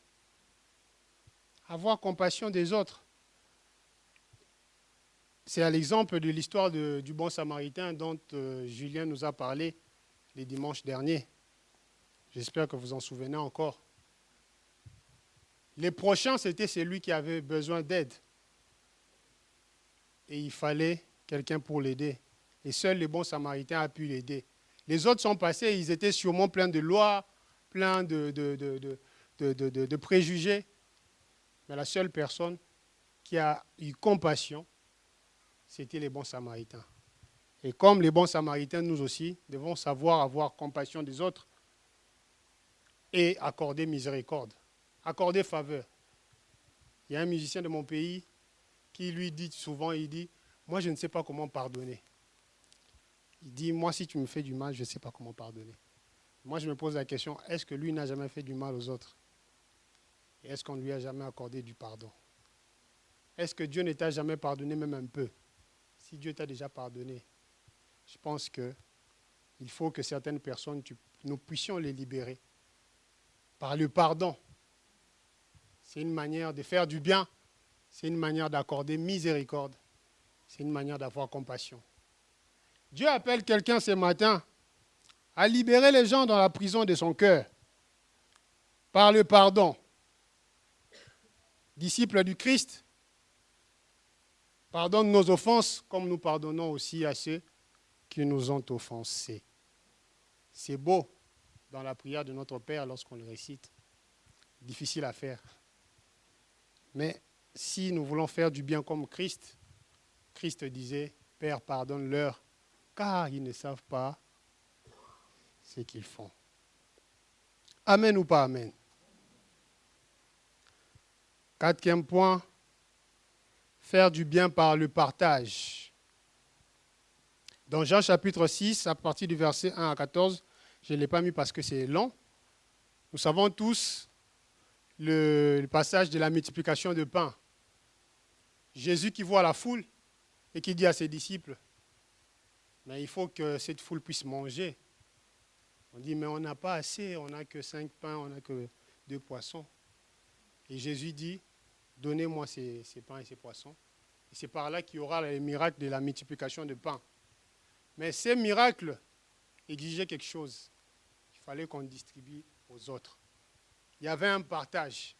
Avoir compassion des autres. C'est à l'exemple de l'histoire du bon samaritain dont Julien nous a parlé les dimanches derniers. J'espère que vous en souvenez encore. Le prochain, c'était celui qui avait besoin d'aide. Et il fallait quelqu'un pour l'aider. Et seul le bon samaritain a pu l'aider. Les autres sont passés, ils étaient sûrement pleins de lois, pleins de préjugés. Mais la seule personne qui a eu compassion, c'était les bons samaritains. Et comme les bons samaritains, nous aussi, devons savoir avoir compassion des autres et accorder miséricorde, accorder faveur. Il y a un musicien de mon pays qui lui dit souvent, il dit, moi je ne sais pas comment pardonner. Il dit, moi si tu me fais du mal, je ne sais pas comment pardonner. Moi je me pose la question, est-ce que lui n'a jamais fait du mal aux autres? Et est-ce qu'on ne lui a jamais accordé du pardon? Est-ce que Dieu ne t'a jamais pardonné même un peu? Si Dieu t'a déjà pardonné, je pense qu'il faut que certaines personnes, nous puissions les libérer par le pardon. C'est une manière de faire du bien, c'est une manière d'accorder miséricorde, c'est une manière d'avoir compassion. Dieu appelle quelqu'un ce matin à libérer les gens dans la prison de son cœur par le pardon. Disciples du Christ, pardonne nos offenses comme nous pardonnons aussi à ceux qui nous ont offensés. C'est beau dans la prière de notre Père lorsqu'on le récite. Difficile à faire. Mais si nous voulons faire du bien comme Christ, Christ disait, Père, pardonne-leur, car ils ne savent pas ce qu'ils font. Amen ou pas amen? Quatrième point, faire du bien par le partage. Dans Jean chapitre 6, à partir du verset 1 à 14, je ne l'ai pas mis parce que c'est long. Nous savons tous le passage de la multiplication de pain. Jésus qui voit la foule et qui dit à ses disciples, mais il faut que cette foule puisse manger. On dit, mais on n'a pas assez, on n'a que 5 pains, on n'a que 2 poissons. Et Jésus dit, donnez-moi ces pains et ces poissons. Et c'est par là qu'il y aura le miracle de la multiplication de pain. Mais ces miracles exigeaient quelque chose. Il fallait qu'on distribue aux autres. Il y avait un partage.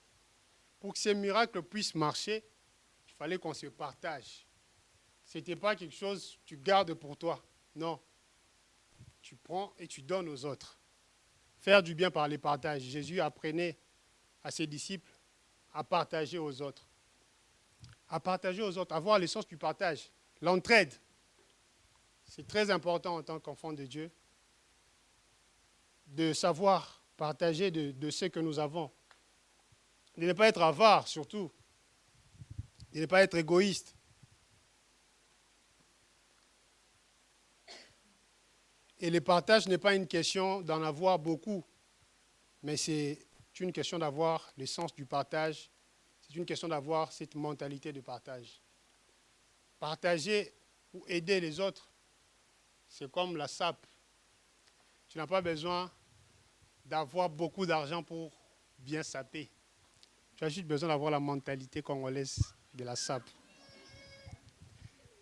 Pour que ces miracles puissent marcher, il fallait qu'on se partage. Ce n'était pas quelque chose que tu gardes pour toi. Non. Tu prends et tu donnes aux autres. Faire du bien par les partages. Jésus apprenait à ses disciples à partager aux autres. À partager aux autres, avoir le sens du partage. L'entraide. C'est très important en tant qu'enfant de Dieu de savoir partager de ce que nous avons. De ne pas être avare, surtout. De ne pas être égoïste. Et le partage n'est pas une question d'en avoir beaucoup, mais c'est une question d'avoir le sens du partage. C'est une question d'avoir cette mentalité de partage. Partager ou aider les autres, c'est comme la sape. Tu n'as pas besoin d'avoir beaucoup d'argent pour bien saper. Tu as juste besoin d'avoir la mentalité congolaise de la sape.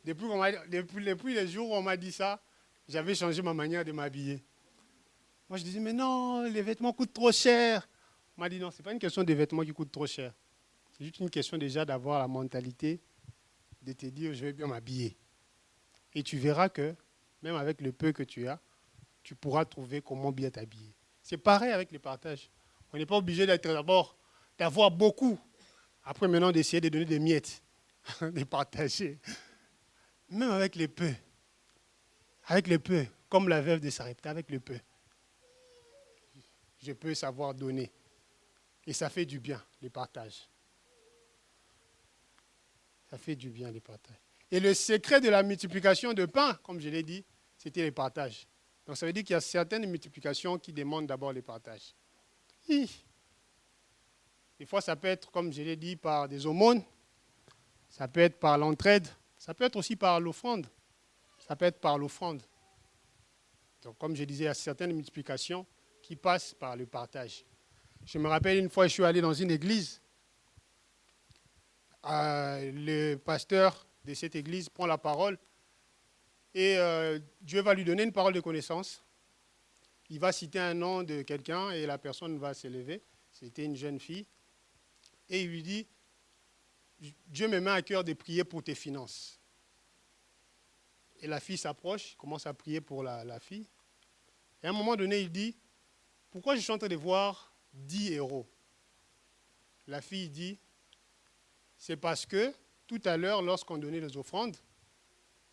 Depuis les jours où on m'a dit ça, j'avais changé ma manière de m'habiller. Moi, je disais, mais non, les vêtements coûtent trop cher. On m'a dit, non, ce n'est pas une question des vêtements qui coûtent trop cher. C'est juste une question déjà d'avoir la mentalité de te dire, je vais bien m'habiller. Et tu verras que, même avec le peu que tu as, tu pourras trouver comment bien t'habiller. C'est pareil avec les partages. On n'est pas obligé d'être d'abord, d'avoir beaucoup. Après, maintenant, d'essayer de donner des miettes, de partager. Même avec les peu. Avec le peu, comme la veuve de Sarepta, avec le peu, je peux savoir donner. Et ça fait du bien, les partages. Ça fait du bien, les partages. Et le secret de la multiplication de pain, comme je l'ai dit, c'était les partages. Donc ça veut dire qu'il y a certaines multiplications qui demandent d'abord les partages. Des fois, ça peut être, comme je l'ai dit, par des aumônes. Ça peut être par l'entraide. Ça peut être aussi par l'offrande. Ça peut être par l'offrande. Donc, comme je disais, il y a certaines multiplications qui passent par le partage. Je me rappelle une fois, je suis allé dans une église. Le pasteur de cette église prend la parole et Dieu va lui donner une parole de connaissance. Il va citer un nom de quelqu'un et la personne va s'élever. C'était une jeune fille. Et il lui dit, Dieu me met à cœur de prier pour tes finances. Et la fille s'approche, commence à prier pour la fille. Et à un moment donné, il dit, pourquoi je suis en train de voir 10 euros? La fille dit, c'est parce que tout à l'heure, lorsqu'on donnait les offrandes,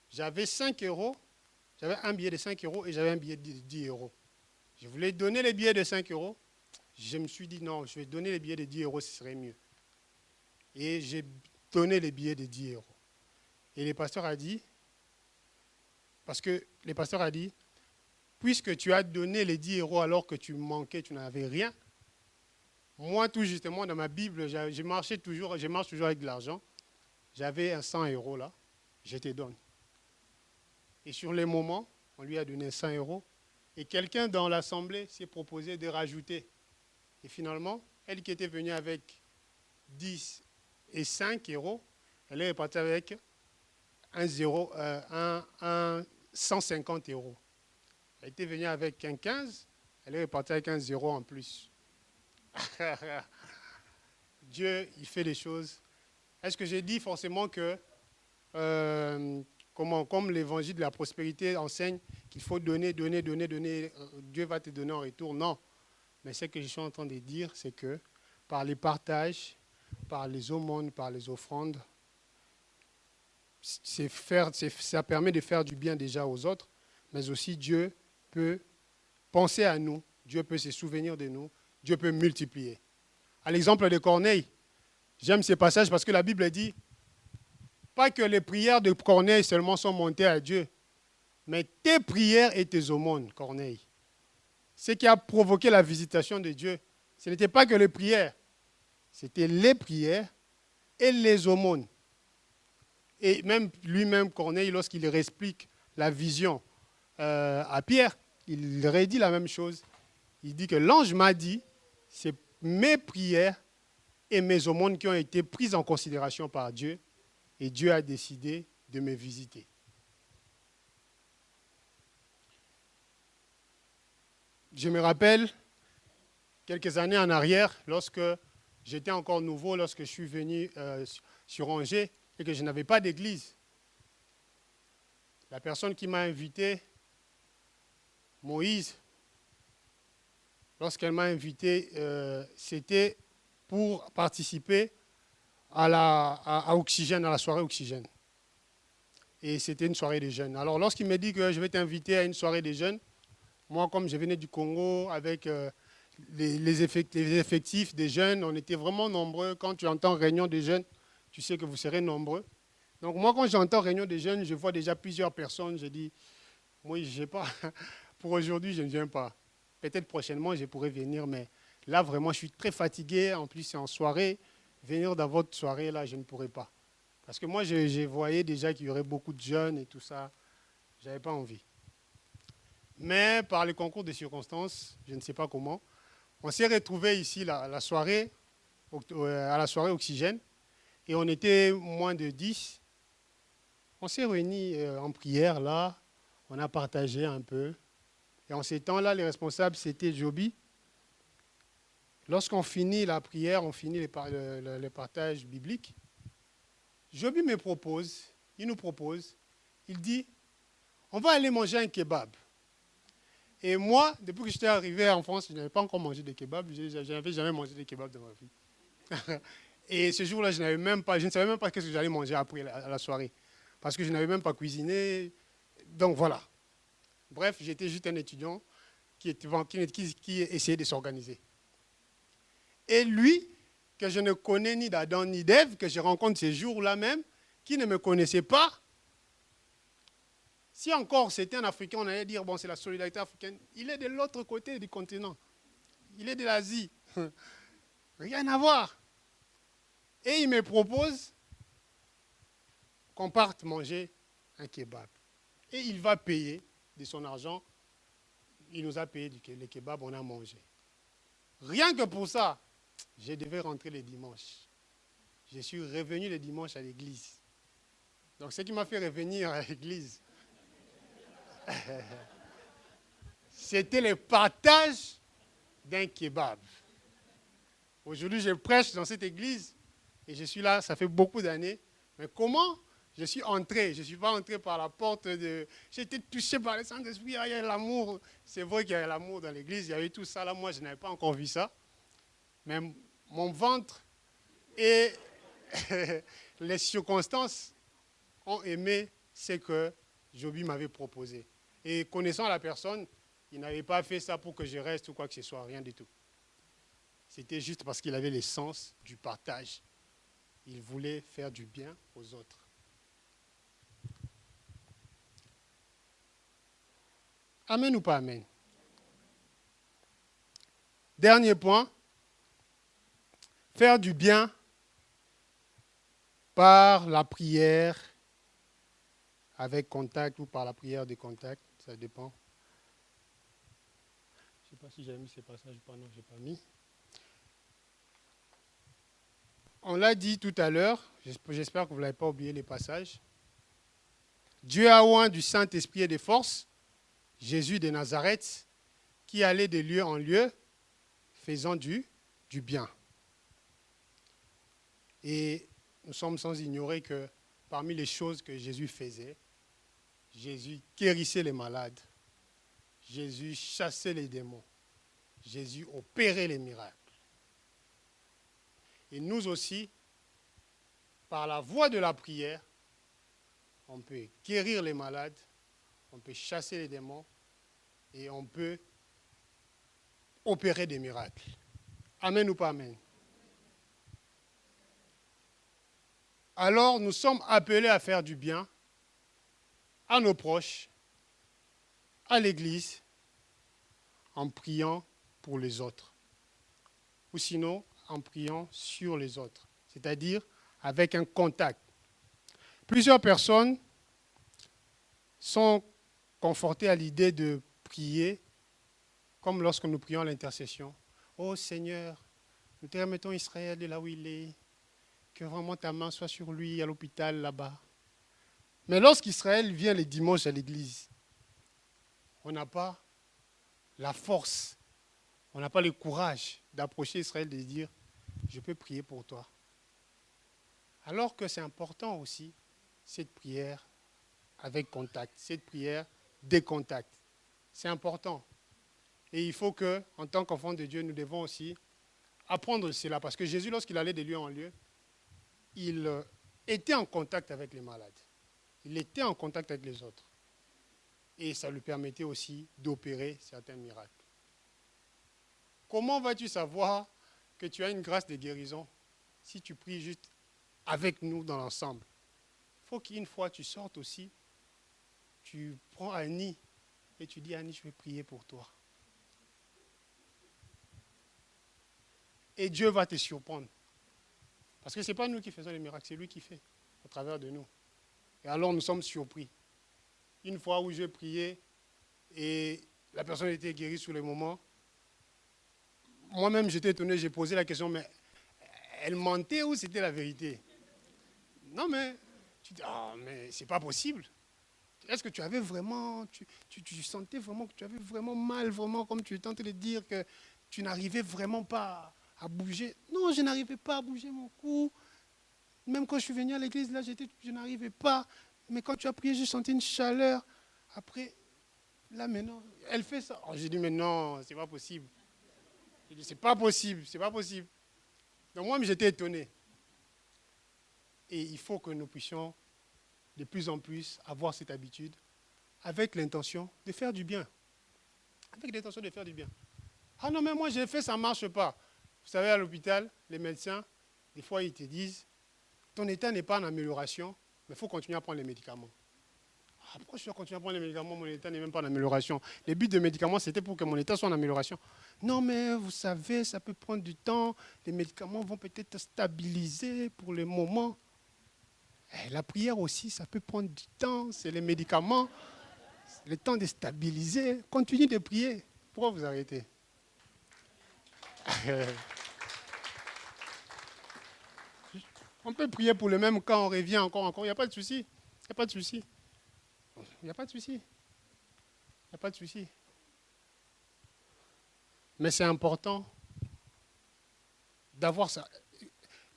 j'avais 5 euros, j'avais un billet de 5 euros et j'avais un billet de 10 euros. Je voulais donner les billets de 5 euros. Je me suis dit, non, je vais donner les billets de 10 euros, ce serait mieux. Et j'ai donné les billets de 10 euros. Et le pasteur a dit, parce que le pasteur a dit, puisque tu as donné les 10 euros alors que tu manquais, tu n'avais rien, moi, tout justement, dans ma Bible, je marche toujours avec de l'argent. J'avais un 100 euros là, je te donne. Et sur les moments, on lui a donné 100 euros. Et quelqu'un dans l'assemblée s'est proposé de rajouter. Et finalement, elle qui était venue avec 10 et 5 euros, elle est repartie avec 150 euros. Elle était venue avec un 15, elle est repartie avec un 0 en plus. Dieu, il fait des choses. Est-ce que j'ai dit forcément que, comme l'évangile de la prospérité enseigne, qu'il faut donner, Dieu va te donner en retour? Non. Mais ce que je suis en train de dire, c'est que par les partages, par les aumônes, par les offrandes, ça permet de faire du bien déjà aux autres, mais aussi Dieu peut penser à nous, Dieu peut se souvenir de nous, Dieu peut multiplier. À l'exemple de Corneille, j'aime ces passages parce que la Bible dit, pas que les prières de Corneille seulement sont montées à Dieu, mais tes prières et tes aumônes, Corneille. Ce qui a provoqué la visitation de Dieu, ce n'était pas que les prières, c'était les prières et les aumônes. Et même lui-même, Corneille, lorsqu'il explique la vision à Pierre, il redit la même chose. Il dit que l'ange m'a dit, c'est mes prières et mes aumônes qui ont été prises en considération par Dieu, et Dieu a décidé de me visiter. Je me rappelle, quelques années en arrière, lorsque j'étais encore nouveau, lorsque je suis venu sur Angers et que je n'avais pas d'église, la personne qui m'a invité, Moïse, lorsqu'elle m'a invité, c'était pour participer à Oxygène, à la soirée Oxygène. Et c'était une soirée des jeunes. Alors, lorsqu'il m'a dit que je vais t'inviter à une soirée des jeunes, moi, comme je venais du Congo avec les effectifs des jeunes, on était vraiment nombreux. Quand tu entends réunion des jeunes, tu sais que vous serez nombreux. Donc, moi, quand j'entends réunion des jeunes, je vois déjà plusieurs personnes. Je dis, moi, je sais pas. Pour aujourd'hui, je ne viens pas. Peut-être prochainement, je pourrai venir, mais là, vraiment, je suis très fatigué. En plus, c'est en soirée. Venir dans votre soirée, là, je ne pourrai pas. Parce que moi, je voyais déjà qu'il y aurait beaucoup de jeunes et tout ça. Je n'avais pas envie. Mais par le concours de circonstances, je ne sais pas comment, on s'est retrouvés ici à la soirée Oxygène. Et on était moins de 10. On s'est réunis en prière, là. On a partagé un peu. Et en ces temps-là, les responsables, c'était Joby. Lorsqu'on finit la prière, on finit le partage biblique. Joby me propose, il nous propose, il dit, on va aller manger un kebab. Et moi, depuis que j'étais arrivé en France, je n'avais pas encore mangé de kebab. Je n'avais jamais mangé de kebab de ma vie. Et ce jour-là, je ne savais même pas ce que j'allais manger après la soirée. Parce que je n'avais même pas cuisiné. Donc voilà. Bref, j'étais juste un étudiant qui essayait de s'organiser. Et lui, que je ne connais ni d'Adam ni d'Ève, que je rencontre ces jours-là même, qui ne me connaissait pas. Si encore c'était un Africain, on allait dire, bon, c'est la solidarité africaine. Il est de l'autre côté du continent. Il est de l'Asie. Rien à voir. Et il me propose qu'on parte manger un kebab. Et il va payer de son argent. Il nous a payé le kebab, on a mangé. Rien que pour ça, je devais rentrer le dimanche. Je suis revenu le dimanche à l'église. Donc, ce qui m'a fait revenir à l'église, c'était le partage d'un kebab. Aujourd'hui, je prêche dans cette église et je suis là, ça fait beaucoup d'années. Mais comment je suis entré? Je ne suis pas entré par la porte de... J'ai été touché par le Saint-Esprit, il y a l'amour. C'est vrai qu'il y a l'amour dans l'église, il y a eu tout ça. Là, moi, je n'avais pas encore vu ça. Mais mon ventre et les circonstances ont aimé ce que Joby m'avait proposé. Et connaissant la personne, il n'avait pas fait ça pour que je reste ou quoi que ce soit, rien du tout. C'était juste parce qu'il avait l'essence du partage. Il voulait faire du bien aux autres. Amen ou pas amen? Dernier point, faire du bien par la prière avec contact ou par la prière de contact, ça dépend. Je ne sais pas si j'avais mis ces passages ou pas, non, je n'ai pas mis. On l'a dit tout à l'heure, j'espère que vous ne l'avez pas oublié les passages. Dieu a oint du Saint-Esprit et des forces, Jésus de Nazareth, qui allait de lieu en lieu, faisant du bien. Et nous sommes sans ignorer que parmi les choses que Jésus faisait, Jésus guérissait les malades, Jésus chassait les démons, Jésus opérait les miracles. Et nous aussi, par la voie de la prière, on peut guérir les malades, on peut chasser les démons et on peut opérer des miracles. Amen ou pas amen? Alors nous sommes appelés à faire du bien à nos proches, à l'Église, en priant pour les autres. Ou sinon, en priant sur les autres, c'est-à-dire avec un contact. Plusieurs personnes sont confortées à l'idée de prier comme lorsque nous prions à l'intercession. Oh Seigneur, nous te remettons Israël de là où il est, que vraiment ta main soit sur lui à l'hôpital là-bas. Mais lorsqu'Israël vient les dimanches à l'église, on n'a pas la force, on n'a pas le courage d'approcher Israël et de dire « Je peux prier pour toi ». Alors que c'est important aussi, cette prière avec contact, cette prière des contacts. C'est important. Et il faut que, en tant qu'enfants de Dieu, nous devons aussi apprendre cela. Parce que Jésus, lorsqu'il allait de lieu en lieu, il était en contact avec les malades. Il était en contact avec les autres. Et ça lui permettait aussi d'opérer certains miracles. Comment vas-tu savoir que tu as une grâce de guérison si tu pries juste avec nous dans l'ensemble? Il faut qu'une fois tu sortes aussi, tu prends Annie et tu dis, Annie, je vais prier pour toi. Et Dieu va te surprendre. Parce que ce n'est pas nous qui faisons les miracles, c'est lui qui fait au travers de nous. Et alors nous sommes surpris. Une fois où je priais et la personne était guérie sur le moment, moi-même j'étais étonné, j'ai posé la question, mais elle mentait ou c'était la vérité? Non, mais tu dis, ah, mais c'est pas possible. Est-ce que tu avais vraiment, tu sentais vraiment que tu avais vraiment mal, vraiment comme tu étais en train de dire que tu n'arrivais vraiment pas à bouger? Non, je n'arrivais pas à bouger mon cou. Même quand je suis venu à l'église, là, je n'arrivais pas. Mais quand tu as prié, j'ai senti une chaleur. Après, là maintenant, elle fait ça. Oh, j'ai dit, mais non, c'est pas possible. J'ai dit, c'est pas possible, c'est pas possible. Donc moi, j'étais étonné. Et il faut que nous puissions de plus en plus avoir cette habitude avec l'intention de faire du bien. Avec l'intention de faire du bien. Ah non, mais moi j'ai fait, ça ne marche pas. Vous savez, à l'hôpital, les médecins, des fois ils te disent, ton état n'est pas en amélioration, mais il faut continuer à prendre les médicaments. Ah, pourquoi je dois continuer à prendre les médicaments? Mon état n'est même pas en amélioration. Le but des médicaments, c'était pour que mon état soit en amélioration. Non, mais vous savez, ça peut prendre du temps. Les médicaments vont peut-être stabiliser pour le moment. Et la prière aussi, ça peut prendre du temps. C'est les médicaments. C'est le temps de stabiliser. Continuez de prier. Pourquoi vous arrêtez? On peut prier pour le même quand on revient encore. Il n'y a pas de souci. Il n'y a pas de souci. Il n'y a pas de souci. Il n'y a pas de souci. Mais c'est important d'avoir ça.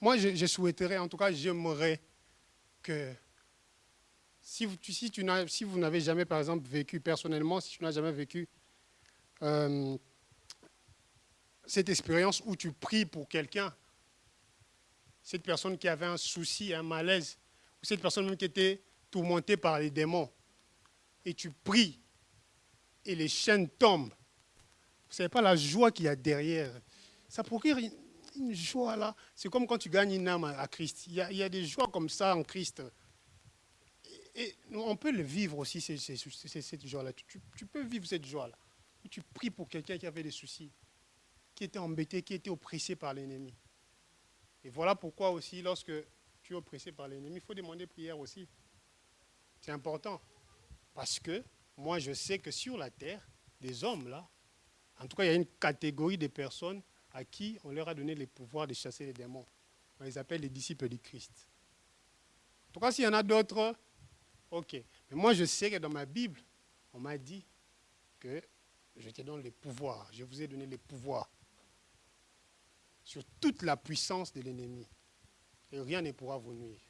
Moi, je souhaiterais, en tout cas, j'aimerais que si vous n'avez jamais, par exemple, vécu personnellement, si tu n'as jamais vécu cette expérience où tu pries pour quelqu'un, cette personne qui avait un souci, un malaise, ou cette personne même qui était tourmentée par les démons, et tu pries, et les chaînes tombent. Vous ne savez pas la joie qu'il y a derrière. Ça procure une joie là. C'est comme quand tu gagnes une âme à Christ. Il y a des joies comme ça en Christ. Et on peut le vivre aussi, cette joie-là. Tu peux vivre cette joie-là. Tu pries pour quelqu'un qui avait des soucis, qui était embêté, qui était oppressé par l'ennemi. Et voilà pourquoi aussi, lorsque tu es oppressé par l'ennemi, il faut demander prière aussi. C'est important. Parce que moi, je sais que sur la terre, des hommes là, en tout cas, il y a une catégorie de personnes à qui on leur a donné le pouvoir de chasser les démons. On les appelle les disciples du Christ. En tout cas, s'il y en a d'autres, ok. Mais moi, je sais que dans ma Bible, on m'a dit que je te donne les pouvoirs. Je vous ai donné les pouvoirs sur toute la puissance de l'ennemi. Et rien ne pourra vous nuire.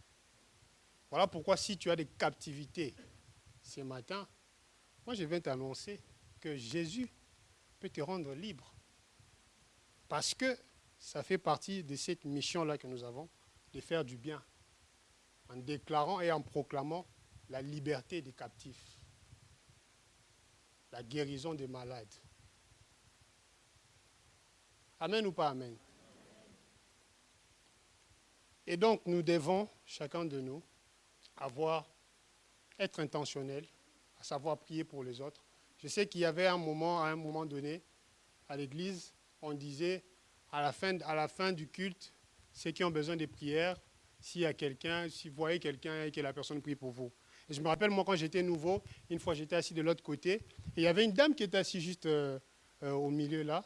Voilà pourquoi si tu as des captivités ce matin, moi je viens t'annoncer que Jésus peut te rendre libre. Parce que ça fait partie de cette mission-là que nous avons, de faire du bien, en déclarant et en proclamant la liberté des captifs, la guérison des malades. Amen ou pas amen? Et donc, nous devons, chacun de nous, être intentionnel, à savoir prier pour les autres. Je sais qu'il y avait à un moment donné, à l'église, on disait, à la fin du culte, ceux qui ont besoin de prières, s'il y a quelqu'un, si vous voyez quelqu'un et que la personne prie pour vous. Et je me rappelle, moi, quand j'étais nouveau, une fois, j'étais assis de l'autre côté, et il y avait une dame qui était assise juste au milieu là.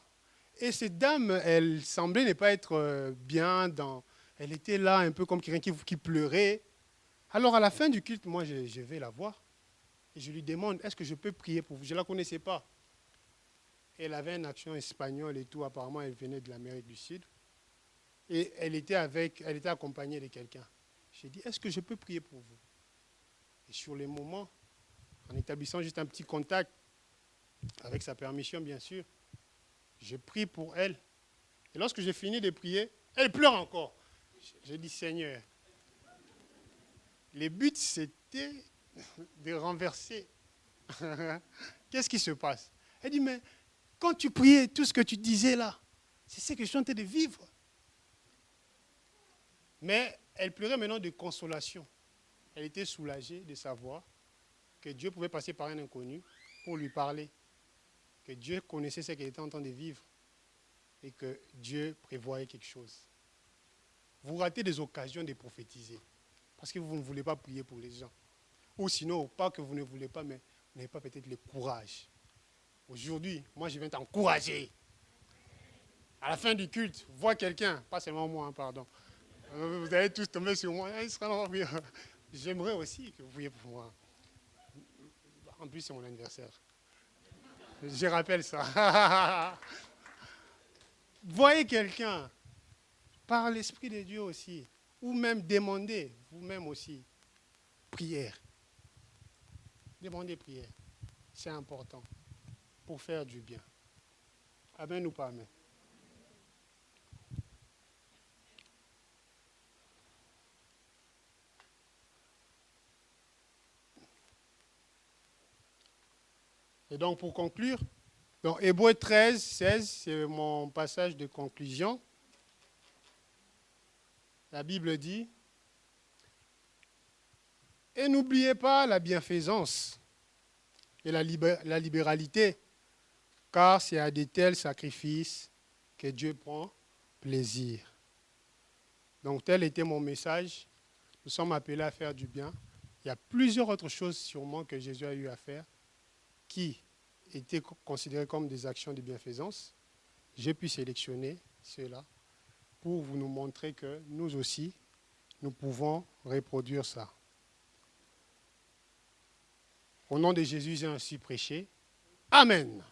Et cette dame, elle semblait ne pas être bien dans... Elle était là, un peu comme quelqu'un qui pleurait. Alors, à la fin du culte, moi, je vais la voir. Et je lui demande, est-ce que je peux prier pour vous? Je ne la connaissais pas. Elle avait un accent espagnol et tout. Apparemment, elle venait de l'Amérique du Sud. Et elle était accompagnée de quelqu'un. J'ai dit, est-ce que je peux prier pour vous? Et sur les moments, en établissant juste un petit contact, avec sa permission, bien sûr, Je prie pour elle. Et lorsque j'ai fini de prier, elle pleure encore. J'ai dit, Seigneur, le but c'était de renverser. Qu'est-ce qui se passe? Elle dit, mais quand tu priais, tout ce que tu disais là, c'est ce que je suis en train de vivre. Mais elle pleurait maintenant de consolation. Elle était soulagée de savoir que Dieu pouvait passer par un inconnu pour lui parler. Que Dieu connaissait ce qu'elle était en train de vivre. Et que Dieu prévoyait quelque chose. Vous ratez des occasions de prophétiser. Parce que vous ne voulez pas prier pour les gens. Ou sinon, pas que vous ne voulez pas, mais vous n'avez pas peut-être le courage. Aujourd'hui, moi je viens t'encourager. À la fin du culte, vois quelqu'un, pas seulement moi, pardon. Vous allez tous tomber sur moi. J'aimerais aussi que vous priez pour moi. En plus, c'est mon anniversaire. Je rappelle ça. Voyez quelqu'un, par l'Esprit de Dieu aussi, ou même demandez vous-même aussi, prière. Demandez prière. C'est important pour faire du bien. Amen ou pas amen? Et donc, pour conclure, dans Hébreux 13, 16, c'est mon passage de conclusion. La Bible dit, « Et n'oubliez pas la bienfaisance et la libéralité, car c'est à de tels sacrifices que Dieu prend plaisir. » Donc, tel était mon message. Nous sommes appelés à faire du bien. Il y a plusieurs autres choses sûrement que Jésus a eu à faire qui étaient considérées comme des actions de bienfaisance. J'ai pu sélectionner cela pour vous nous montrer que nous aussi, nous pouvons reproduire ça. Au nom de Jésus, j'ai ainsi prêché. Amen.